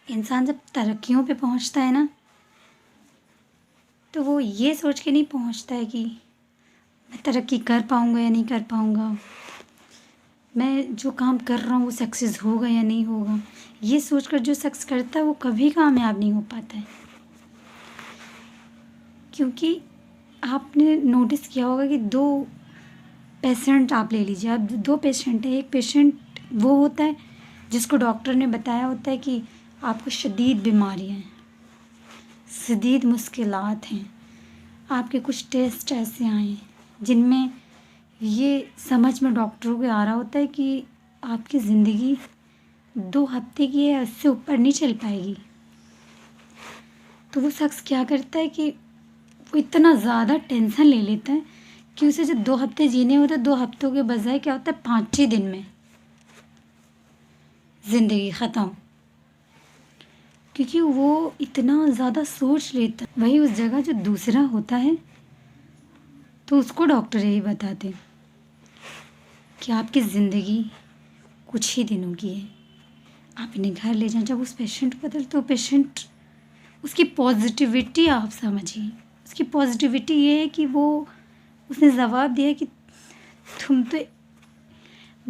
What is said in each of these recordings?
इंसान जब तरक्कियों पे पहुंचता है ना, तो वो ये सोच के नहीं पहुंचता है कि मैं तरक्की कर पाऊंगा या नहीं कर पाऊंगा, मैं जो काम कर रहा हूँ वो सक्सेस होगा या नहीं होगा। ये सोचकर जो शख्स करता है वो कभी कामयाब नहीं हो पाता है। क्योंकि आपने नोटिस किया होगा कि दो पेशेंट आप ले लीजिए, आप दो पेशेंट है। एक पेशेंट वो होता है जिसको डॉक्टर ने बताया होता है कि आपको शदीद बीमारी है, शदीद मुश्किलात हैं, आपके कुछ टेस्ट ऐसे आए हैं जिनमें ये समझ में डॉक्टरों को आ रहा होता है कि आपकी ज़िंदगी 2 हफ्ते की है, उससे ऊपर नहीं चल पाएगी। तो वो शख्स क्या करता है कि वो इतना ज़्यादा टेंशन ले लेता है कि उसे जब 2 हफ्ते जीने होते हैं, 2 हफ्तों के बजाय क्या होता है 5-6 दिन में ज़िंदगी ख़त्म। क्योंकि वो इतना ज़्यादा सोच लेता है। वही उस जगह जो दूसरा होता है तो उसको डॉक्टर यही बताते हैं कि आपकी ज़िंदगी कुछ ही दिनों की है, आप इन्हें घर ले जाएं। जब उस पेशेंट को पता तो पेशेंट, उसकी पॉजिटिविटी आप समझिए, उसकी पॉजिटिविटी ये है कि वो उसने जवाब दिया कि तुम तो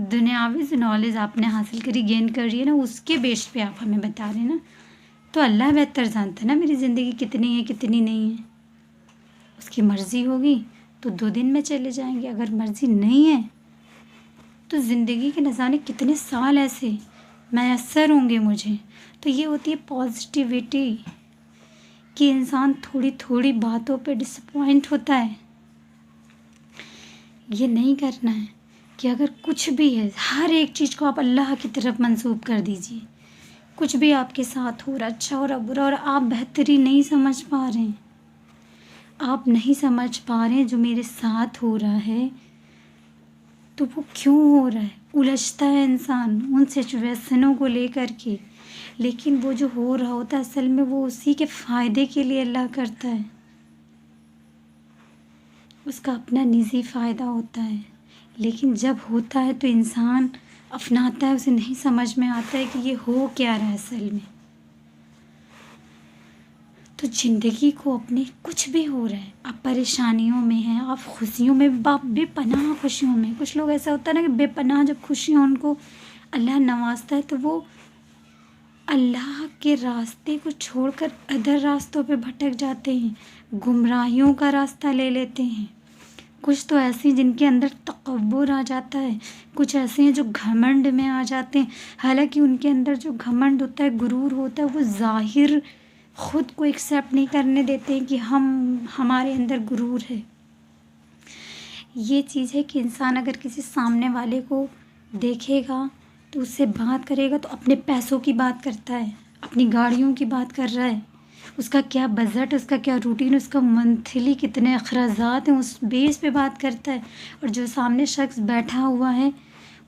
दुनियावी जो नॉलेज आपने हासिल करी, गेन करी है ना, उसके बेस पे आप हमें बता रहे हैं ना। तो अल्लाह बेहतर जानता है ना मेरी ज़िंदगी कितनी है कितनी नहीं है। उसकी मर्ज़ी होगी तो 2 दिन में चले जाएंगे, अगर मर्ज़ी नहीं है तो ज़िंदगी के न जाने कितने साल ऐसे मैसर होंगे मुझे। तो ये होती है पॉजिटिविटी कि इंसान थोड़ी थोड़ी बातों पे डिसअपॉइंट होता है। ये नहीं करना है कि अगर कुछ भी है, हर एक चीज़ को आप अल्लाह की तरफ मंसूब कर दीजिए। कुछ भी आपके साथ हो रहा, अच्छा हो रहा, बुरा हो रहा, आप बेहतरी नहीं समझ पा रहे हैं, आप नहीं समझ पा रहे हैं जो मेरे साथ हो रहा है तो वो क्यों हो रहा है। उलझता है इंसान उन सिचुएशनों को लेकर के, लेकिन वो जो हो रहा होता है असल में वो उसी के फ़ायदे के लिए अल्लाह करता है, उसका अपना निजी फ़ायदा होता है। लेकिन जब होता है तो इंसान अपनाता है, उसे नहीं समझ में आता है कि ये हो क्या रहा है असल में। तो ज़िंदगी को अपने कुछ भी हो रहा है, आप परेशानियों में हैं, आप खुशियों में, आप बेपनाह खुशियों में। कुछ लोग ऐसा होता है ना कि बेपनाह जब खुशियाँ उनको अल्लाह नवाजता है तो वो अल्लाह के रास्ते को छोड़कर अदर रास्तों पे भटक जाते हैं, गुमराहियों का रास्ता ले लेते हैं। कुछ तो ऐसे हैं जिनके अंदर तकब्बुर आ जाता है, कुछ ऐसे हैं जो घमंड में आ जाते हैं। हालांकि उनके अंदर जो घमंड होता है, गुरूर होता है, वो ज़ाहिर खुद को एक्सेप्ट नहीं करने देते हैं कि हमारे अंदर गुरूर है। ये चीज़ है कि इंसान अगर किसी सामने वाले को देखेगा तो उससे बात करेगा तो अपने पैसों की बात करता है, अपनी गाड़ियों की बात कर रहा है, उसका क्या बजट, उसका क्या रूटीन, उसका मंथली कितने अखराजात हैं, उस बेस पे बात करता है। और जो सामने शख्स बैठा हुआ है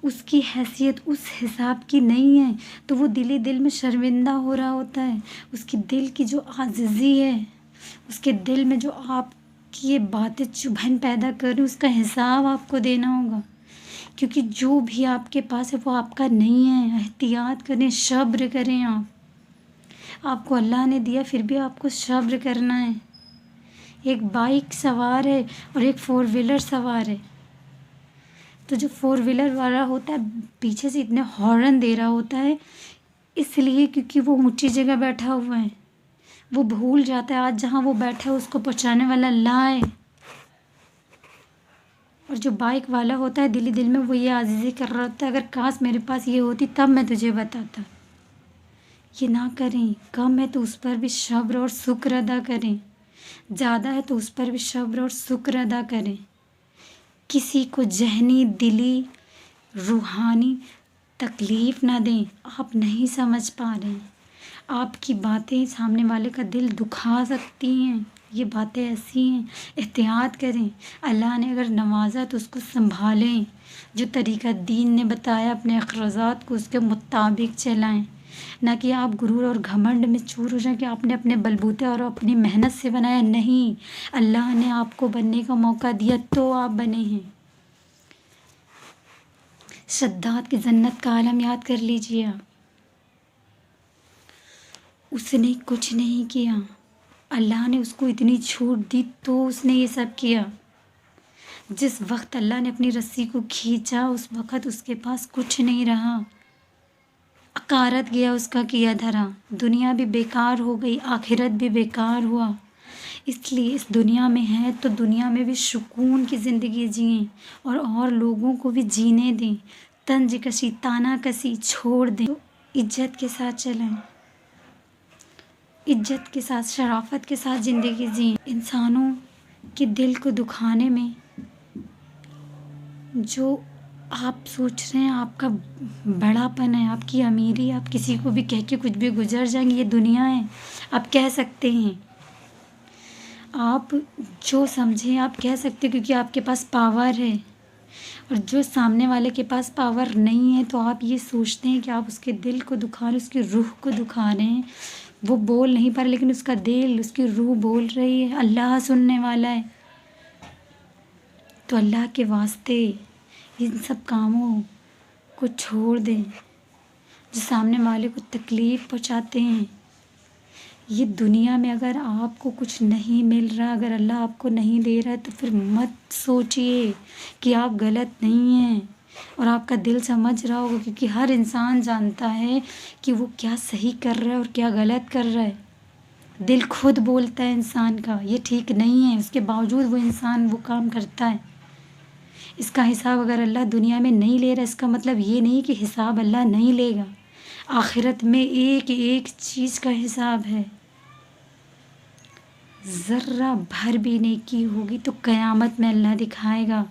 उसकी हैसियत उस हिसाब की नहीं है तो वो दिल ही दिल में शर्मिंदा हो रहा होता है। उसकी दिल की जो आजिज़ी है, उसके दिल में जो आपकी ये बातें चुभन पैदा कर रही, उसका हिसाब आपको देना होगा। क्योंकि जो भी आपके पास है वो आपका नहीं है। एहतियात करें, सब्र करें। आपको अल्लाह ने दिया फिर भी आपको सब्र करना है। एक बाइक सवार है और एक 4 व्हीलर सवार है, तो जो 4 व्हीलर वाला होता है पीछे से इतने हॉर्न दे रहा होता है इसलिए क्योंकि वो ऊंची जगह बैठा हुआ है, वो भूल जाता है आज जहाँ वो बैठा है उसको पहुँचाने वाला अल्लाह है। और जो बाइक वाला होता है दिल ही दिल में वो ये आजीज़ी कर रहा होता है, अगर काश मेरे पास ये होती तब मैं तुझे बताता। ये ना करें, कम है तो उस पर भी सब्र और शुक्र अदा करें, ज़्यादा है तो उस पर भी सब्र और शुक्र अदा करें। किसी को जहनी, दिली, रूहानी तकलीफ़ ना दें। आप नहीं समझ पा रहे हैं, आपकी बातें सामने वाले का दिल दुखा सकती हैं, ये बातें ऐसी हैं। एहतियात करें, अल्लाह ने अगर नवाजा तो उसको संभालें, जो तरीका दीन ने बताया अपने अखराजात को उसके मुताबिक चलाएं, ना कि आप गुरूर और घमंड में चूर हो जाए कि आपने अपने बलबूते और अपनी मेहनत से बनाया। नहीं, अल्लाह ने आपको बनने का मौका दिया तो आप बने हैं। शद्दाद की जन्नत का आलम याद कर लीजिए आप। اس نے کچھ نہیں کیا، اللہ نے اس کو اتنی چھوٹ دی تو اس نے یہ سب کیا۔ جس وقت اللہ نے اپنی رسی کو کھینچا اس وقت اس کے پاس کچھ نہیں رہا، اکارت گیا اس کا کیا دھرا، دنیا بھی بیکار ہو گئی، آخرت بھی بیکار ہوا۔ اس لیے اس دنیا میں ہے تو دنیا میں بھی سکون کی زندگی جئیں اور لوگوں کو بھی جینے دیں، طنز کشی تانا کسی چھوڑ دیں، تو عزت کے ساتھ چلیں، عزت کے ساتھ شرافت کے ساتھ زندگی جئیں۔ انسانوں کے دل کو دکھانے میں جو آپ سوچ رہے ہیں آپ کا بڑا پن ہے، آپ کی امیری، آپ کسی کو بھی کہہ کے کچھ بھی گزر جائیں گے، یہ دنیا ہے، آپ کہہ سکتے ہیں، آپ جو سمجھیں آپ کہہ سکتے ہیں کیونکہ آپ کے پاس پاور ہے۔ اور جو سامنے والے کے پاس پاور نہیں ہے تو آپ یہ سوچتے ہیں کہ آپ اس کے دل کو دکھا رہے ہیں، اس کی روح کو دکھا رہے ہیں، وہ بول نہیں پا رہا لیکن اس کا دل، اس کی روح بول رہی ہے، اللہ سننے والا ہے۔ تو اللہ کے واسطے ان سب کاموں کو چھوڑ دیں جو سامنے والے کو تکلیف پہنچاتے ہیں۔ یہ دنیا میں اگر آپ کو کچھ نہیں مل رہا، اگر اللہ آپ کو نہیں دے رہا ہے تو پھر مت سوچئے کہ آپ غلط نہیں ہیں، اور آپ کا دل سمجھ رہا ہوگا کیونکہ ہر انسان جانتا ہے کہ وہ کیا صحیح کر رہا ہے اور کیا غلط کر رہا ہے۔ دل خود بولتا ہے انسان کا یہ ٹھیک نہیں ہے، اس کے باوجود وہ انسان وہ کام کرتا ہے۔ اس کا حساب اگر اللہ دنیا میں نہیں لے رہا، اس کا مطلب یہ نہیں کہ حساب اللہ نہیں لے گا، آخرت میں ایک ایک چیز کا حساب ہے۔ ذرہ بھر بھی نیکی ہوگی تو قیامت میں اللہ دکھائے گا،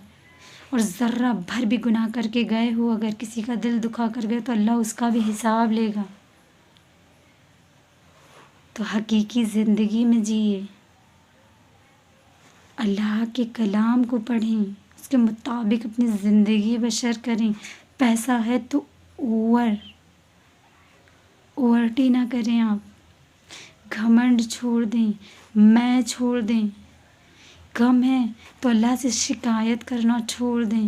اور ذرہ بھر بھی گناہ کر کے گئے ہو، اگر کسی کا دل دکھا کر گئے تو اللہ اس کا بھی حساب لے گا۔ تو حقیقی زندگی میں جیے، اللہ کے کلام کو پڑھیں، اس کے مطابق اپنی زندگی بسر کریں۔ پیسہ ہے تو اوورٹی نہ کریں، آپ گھمنڈ چھوڑ دیں، میں چھوڑ دیں، غم ہے تو اللہ سے شکایت کرنا چھوڑ دیں،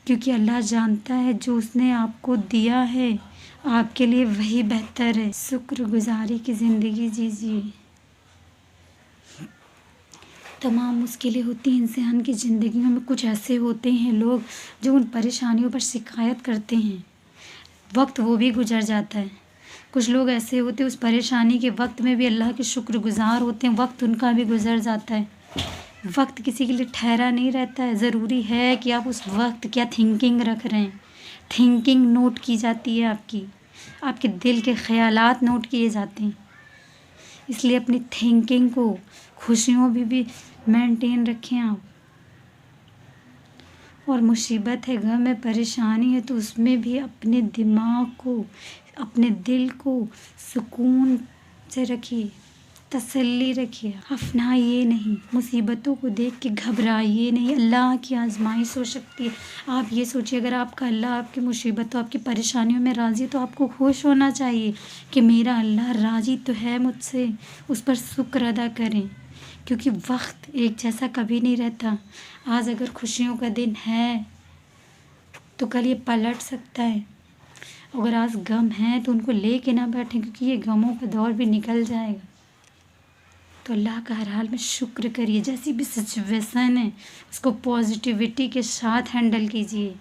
کیونکہ اللہ جانتا ہے جو اس نے آپ کو دیا ہے آپ کے لیے وہی بہتر ہے۔ شکر گزاری کی زندگی جیجیے۔ تمام مشکلیں ہوتی ہیں انسان کی زندگیوں میں، کچھ ایسے ہوتے ہیں لوگ جو ان پریشانیوں پر شکایت کرتے ہیں، وقت وہ بھی گزر جاتا ہے۔ کچھ لوگ ایسے ہوتے ہیں اس پریشانی کے وقت میں بھی اللہ کے شکر گزار ہوتے ہیں، وقت ان کا بھی گزر جاتا ہے۔ وقت کسی کے لیے ٹھہرا نہیں رہتا ہے، ضروری ہے کہ آپ اس وقت کیا تھنکنگ رکھ رہے ہیں، تھنکنگ نوٹ کی جاتی ہے، آپ کے دل کے خیالات نوٹ کیے جاتے ہیں۔ اس لیے اپنی تھنکنگ کو خوشیوں بھی مینٹین رکھیں آپ، اور مصیبت ہے، غم ہے، پریشانی ہے تو اس میں بھی اپنے دماغ کو، اپنے دل کو سکون سے رکھیے، تسلی رکھیے، افنائیے نہیں، مصیبتوں کو دیکھ کے گھبرائیے نہیں، اللہ کی آزمائش ہو سکتی ہے۔ آپ یہ سوچیے اگر آپ کا اللہ آپ کی مصیبتوں، آپ کی پریشانیوں میں راضی ہے تو آپ کو خوش ہونا چاہیے کہ میرا اللہ راضی تو ہے مجھ سے، اس پر شکر ادا کریں، کیونکہ وقت ایک جیسا کبھی نہیں رہتا۔ آج اگر خوشیوں کا دن ہے تو کل یہ پلٹ سکتا ہے، اگر آج غم ہے تو ان کو لے کے نہ بیٹھیں کیونکہ یہ غموں کا دور بھی نکل جائے گا۔ تو اللہ کا ہر حال میں شکر کریے، جیسی بھی سچویشن ہے اس کو پازیٹیوٹی کے ساتھ ہینڈل کیجیے۔